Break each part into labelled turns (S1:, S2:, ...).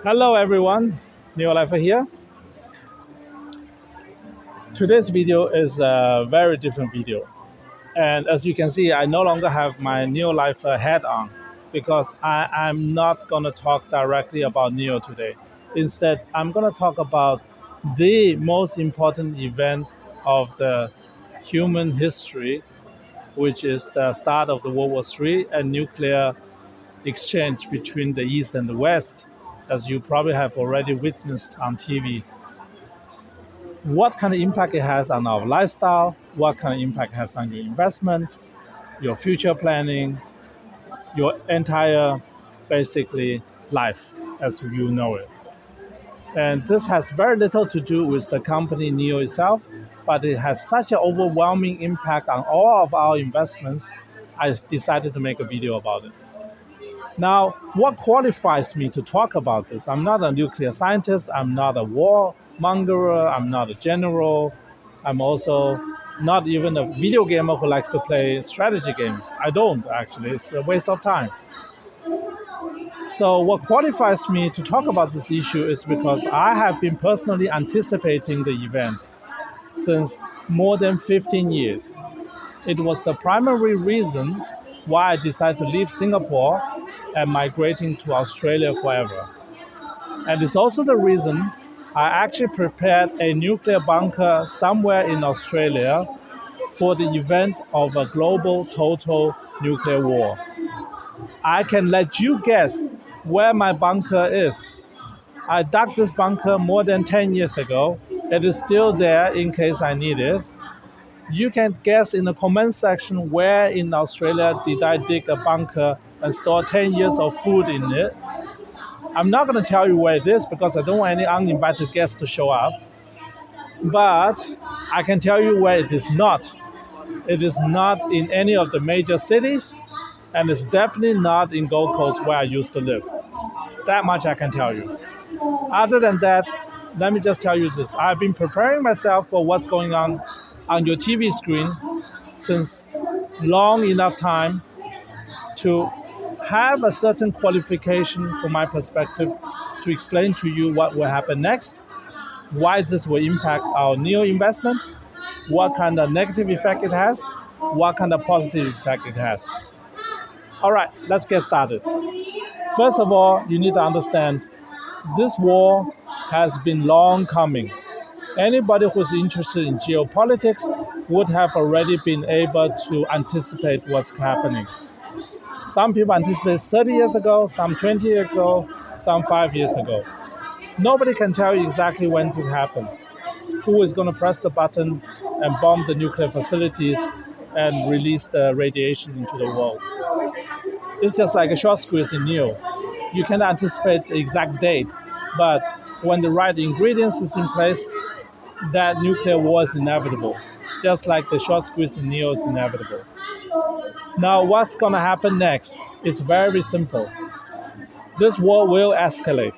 S1: Hello everyone, Neo Lifer here. Today's video is a very different video. And as you can see, I no longer have my Neo Lifer hat on because I'm not going to talk directly about Neo today. Instead, I'm going to talk about the most important event of the human history, which is the start of the World War III and nuclear exchange between the East and the West, as you probably have already witnessed on TV. What kind of impact it has on our lifestyle, what kind of impact it has on your investment, your future planning, your entire, basically, life as you know it. And this has very little to do with the company NIO itself, but it has such an overwhelming impact on all of our investments, I decided to make a video about it. Now, what qualifies me to talk about this? I'm not a nuclear scientist, I'm not a warmonger, I'm not a general, I'm also not even a video gamer who likes to play strategy games. I don't actually, it's a waste of time. So what qualifies me to talk about this issue is because I have been personally anticipating the event since more than 15 years. It was the primary reason why I decided to leave Singapore and migrating to Australia forever. And it's also the reason I actually prepared a nuclear bunker somewhere in Australia for the event of a global total nuclear war. I can let you guess where my bunker is. I dug this bunker more than 10 years ago. It is still there in case I need it. You can guess in the comment section where in Australia did I dig a bunker and store 10 years of food in it. I'm not going to tell you where it is because I don't want any uninvited guests to show up. But I can tell you where it is not. It is not in any of the major cities, and it's definitely not in Gold Coast where I used to live. That much I can tell you. Other than that, let me just tell you this. I've been preparing myself for what's going on your TV screen since long enough time to have a certain qualification from my perspective to explain to you what will happen next, why this will impact our NIO investment, what kind of negative effect it has, what kind of positive effect it has. All right, let's get started. First of all, you need to understand this war has been long coming. Anybody who's interested in geopolitics would have already been able to anticipate what's happening. Some people anticipated 30 years ago, some 20 years ago, some 5 years ago. Nobody can tell you exactly when this happens. Who is going to press the button and bomb the nuclear facilities and release the radiation into the world. It's just like a short squeeze in NIO. You can anticipate the exact date, but when the right ingredients is in place, that nuclear war is inevitable, just like the short squeeze in NIO is inevitable. Now, what's going to happen next is very simple. This war will escalate.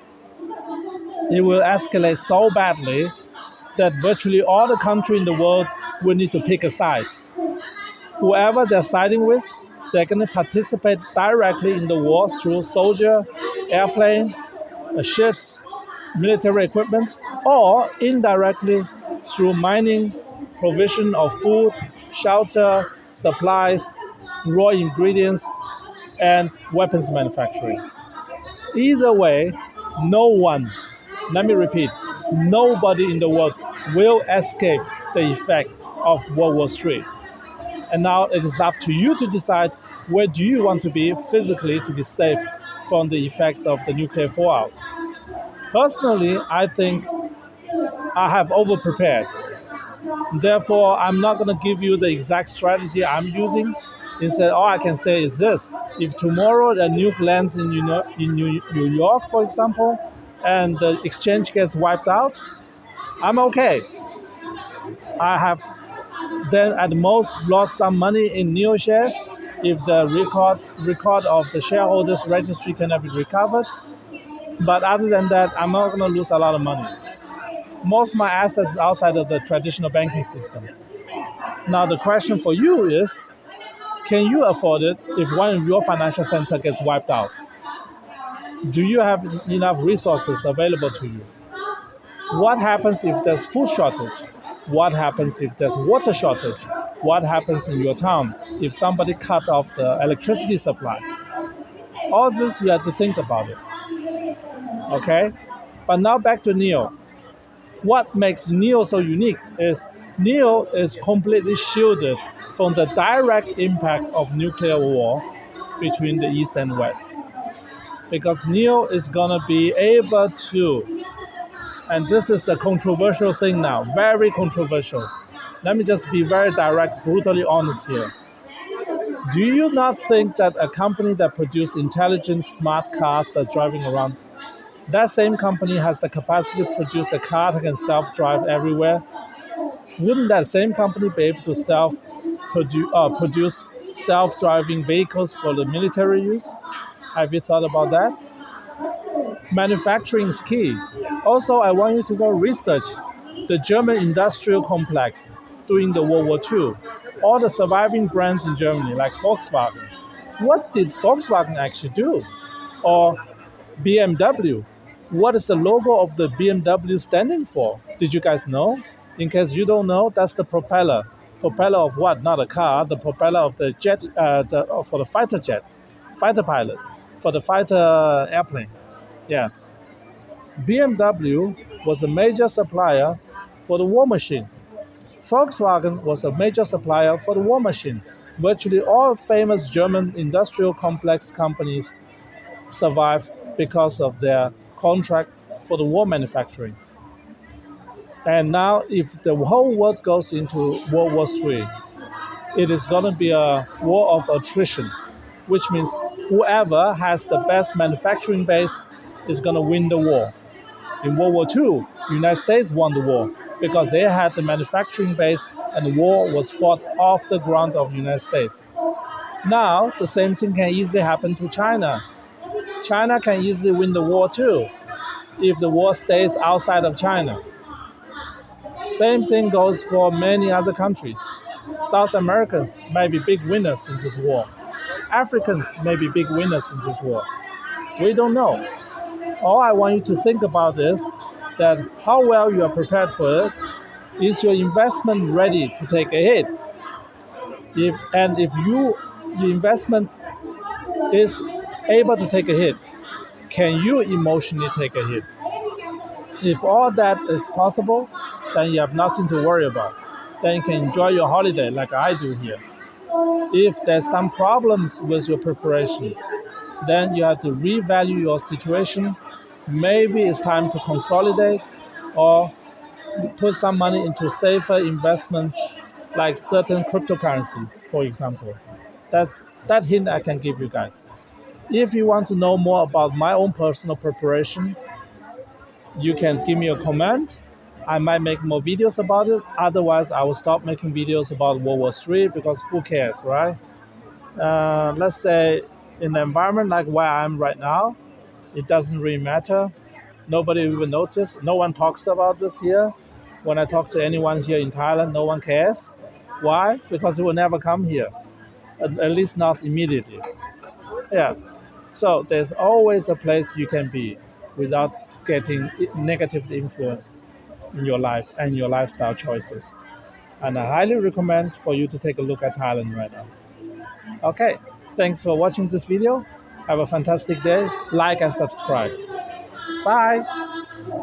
S1: It will escalate so badly that virtually all the countries in the world will need to pick a side. Whoever they're siding with, they're going to participate directly in the war through soldier, airplane, ships, military equipment, or indirectly through mining, provision of food, shelter, supplies, raw ingredients, and weapons manufacturing. Either way, no one, let me repeat, nobody in the world will escape the effect of World War III. And now it is up to you to decide where do you want to be physically to be safe from the effects of the nuclear fallouts. Personally, I think I have over-prepared. Therefore, I'm not going to give you the exact strategy I'm using. Instead, all I can say is this. If tomorrow a nuke lands in New York, for example, and the exchange gets wiped out, I'm okay. I have then at most lost some money in NIO shares if the record of the shareholders registry cannot be recovered. But other than that, I'm not going to lose a lot of money. Most of my assets are outside of the traditional banking system. Now the question for you is, can you afford it if one of your financial centers gets wiped out? Do you have enough resources available to you? What happens if there's food shortage? What happens if there's water shortage? What happens in your town if somebody cut off the electricity supply? All this you have to think about it. Okay? But now back to NIO. What makes NIO so unique is NIO is completely shielded from the direct impact of nuclear war between the East and West. Because NIO is gonna be able to, and this is a controversial thing now, very controversial. Let me just be very direct, brutally honest here. Do you not think that a company that produces intelligent, smart cars that's driving around, that same company has the capacity to produce a car that can self-drive everywhere? Wouldn't that same company be able to produce self-driving vehicles for the military use? Have you thought about that? Manufacturing is key. Also, I want you to go research the German industrial complex during the World War II. All the surviving brands in Germany, like Volkswagen. What did Volkswagen actually do? Or BMW. What is the logo of the BMW standing for? Did you guys know? In case you don't know, that's the propeller. Propeller of what? Not a car. The propeller of the jet, for the fighter jet, fighter pilot, for the fighter airplane. Yeah. BMW was a major supplier for the war machine. Volkswagen was a major supplier for the war machine. Virtually all famous German industrial complex companies survived because of their contract for the war manufacturing. And now, if the whole world goes into World War III, it is going to be a war of attrition, which means whoever has the best manufacturing base is going to win the war. In World War II, the United States won the war because they had the manufacturing base and the war was fought off the ground of the United States. Now, the same thing can easily happen to China. China can easily win the war too if the war stays outside of China. Same thing goes for many other countries. South Americans may be big winners in this war. Africans may be big winners in this war. We don't know. All I want you to think about is that how well you are prepared for it. Is your investment ready to take a hit? If your investment is able to take a hit, can you emotionally take a hit? If all that is possible, then you have nothing to worry about. Then you can enjoy your holiday like I do here. If there's some problems with your preparation, then you have to revalue your situation. Maybe it's time to consolidate or put some money into safer investments like certain cryptocurrencies, for example. That hint I can give you guys. If you want to know more about my own personal preparation, you can give me a comment. I might make more videos about it. Otherwise, I will stop making videos about World War III because who cares, right? Let's say in the environment like where I am right now, it doesn't really matter. Nobody will notice. No one talks about this here. When I talk to anyone here in Thailand, no one cares. Why? Because it will never come here, at least not immediately. Yeah. So there's always a place you can be without getting negative influence in your life and your lifestyle choices. And I highly recommend for you to take a look at Thailand right now. Okay, thanks for watching this video. Have a fantastic day. Like and subscribe. Bye.